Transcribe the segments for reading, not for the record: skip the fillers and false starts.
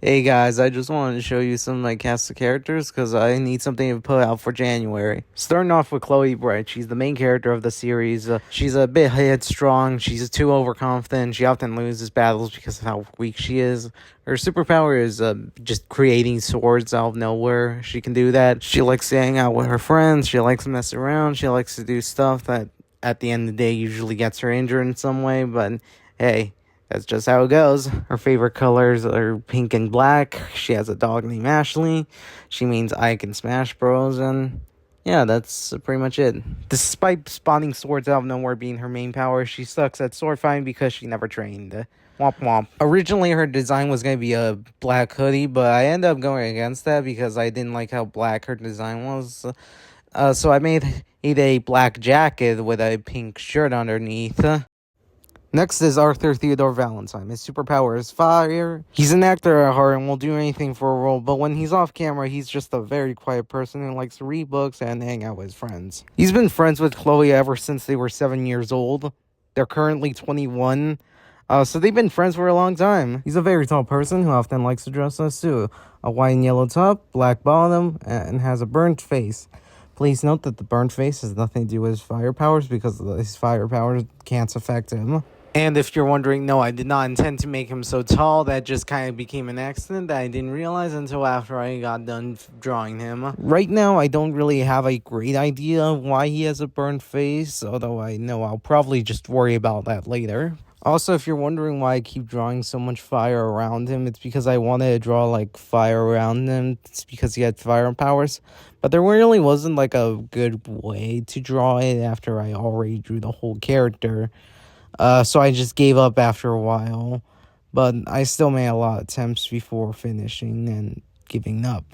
Hey guys, I just wanted to show you some of my cast of characters because I need something to put out for January. Starting off with Chloe Bright, she's the main character of the series. She's a bit headstrong, she's too overconfident, she often loses battles because of how weak she is. Her superpower is just creating swords out of nowhere. She can do that. She likes to hang out with her friends, she likes to mess around, she likes to do stuff that at the end of the day usually gets her injured in some way, but hey. That's just how it goes. Her favorite colors are pink and black. She has a dog named Ashley. She means Ike in Smash Bros. And yeah, that's pretty much it. Despite spawning swords out of nowhere being her main power, she sucks at sword fighting because she never trained. Womp womp. Originally, her design was going to be a black hoodie, but I ended up going against that because I didn't like how black her design was. So I made it a black jacket with a pink shirt underneath. Next is Arthur Theodore Valentine. His superpower is fire. He's an actor at heart and will do anything for a role, but when he's off camera, he's just a very quiet person who likes to read books and hang out with his friends. He's been friends with Chloe ever since they were 7 years old. They're currently 21. So they've been friends for a long time. He's a very tall person who often likes to dress in a suit. A white and yellow top, black bottom, and has a burnt face. Please note that the burnt face has nothing to do with his fire powers because his fire powers can't affect him. And if you're wondering, no, I did not intend to make him so tall. That just kind of became an accident that I didn't realize until after I got done drawing him. Right now, I don't really have a great idea why he has a burnt face, although I know I'll probably just worry about that later. Also, if you're wondering why I keep drawing so much fire around him, it's because I wanted to draw, like, fire around him. It's because he had fire powers. But there really wasn't, like, a good way to draw it after I already drew the whole character. So I just gave up after a while, but I still made a lot of attempts before finishing and giving up.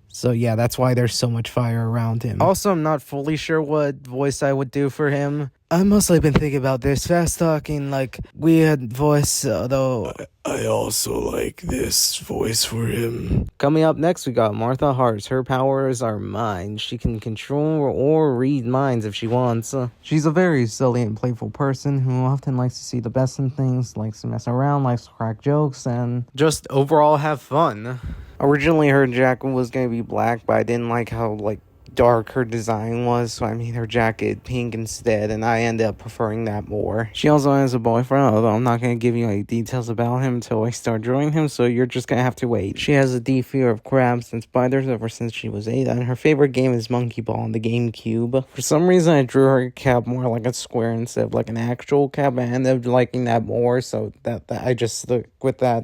So yeah, that's why there's so much fire around him. Also, I'm not fully sure what voice I would do for him. I've mostly been thinking about this fast talking, like, weird voice, though. I also like this voice for him. Coming up next, we got Martha Hart. Her powers are mind. She can control or read minds if she wants. She's a very silly and playful person who often likes to see the best in things, likes to mess around, likes to crack jokes, and just overall have fun. Originally, her jacket was going to be black, but I didn't like how, dark her design was, so I made her jacket pink instead, and I ended up preferring that more. She also has a boyfriend, although I'm not going to give you any details about him until I start drawing him, so you're just going to have to wait. She has a deep fear of crabs and spiders ever since she was 8, and her favorite game is Monkey Ball on the GameCube. For some reason, I drew her cap more like a square instead of like an actual cap, and I ended up liking that more, so that I just stuck with that.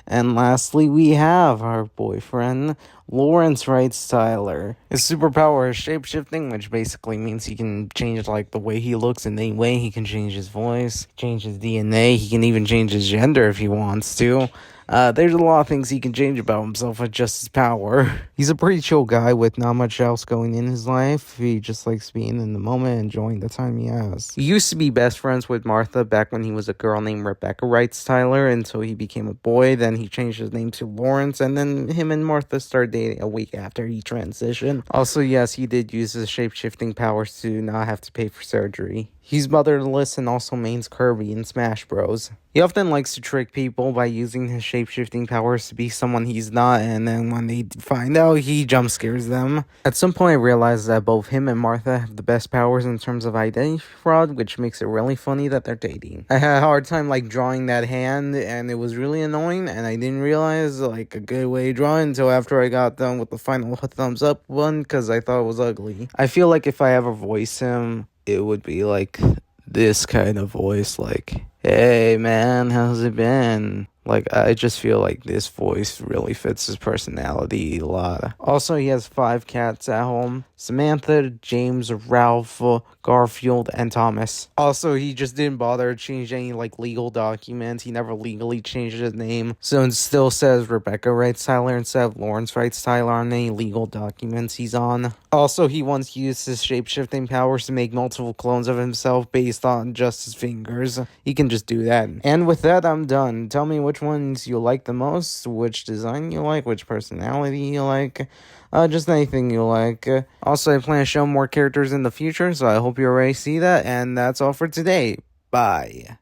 And lastly, we have our boyfriend, Lawrence Wright Styler. His superpower is shapeshifting, which basically means he can change, the way he looks in any way. He can change his voice, change his DNA, he can even change his gender if he wants to. There's a lot of things he can change about himself with just his power. He's a pretty chill guy with not much else going in his life. He just likes being in the moment, enjoying the time he has. He used to be best friends with Martha back when he was a girl named Rebecca Wright Styler until he became a boy. Then he changed his name to Lawrence, and then him and Martha started dating a week after he transitioned. Also, yes, he did use his shape-shifting powers to not have to pay for surgery. He's motherless and also mains Kirby in Smash Bros. He often likes to trick people by using his shape-shifting powers to be someone he's not, and then when they find out, he jump scares them. At some point, I realized that both him and Martha have the best powers in terms of identity fraud, which makes it really funny that they're dating. I had a hard time, drawing that hand, and it was really annoying, and I didn't realize, a good way to draw it until after I got done with the final thumbs up one, because I thought it was ugly. I feel like if I ever voice him, it would be this kind of voice, hey man, how's it been? I just feel like this voice really fits his personality a lot. Also, he has 5 cats at home: Samantha, James, Ralph, Garfield, and Thomas. Also, he just didn't bother to change any, legal documents. He never legally changed his name. So it still says Rebecca Wright Styler instead of Lawrence Wright Styler on any legal documents he's on. Also, he once used his shape-shifting powers to make multiple clones of himself based on just his fingers. He can just do that. And with that, I'm done. Tell me which ones you like the most, which design you like, which personality you like, just anything you like. Also, I plan to show more characters in the future, so I hope you already see that, and that's all for today. Bye.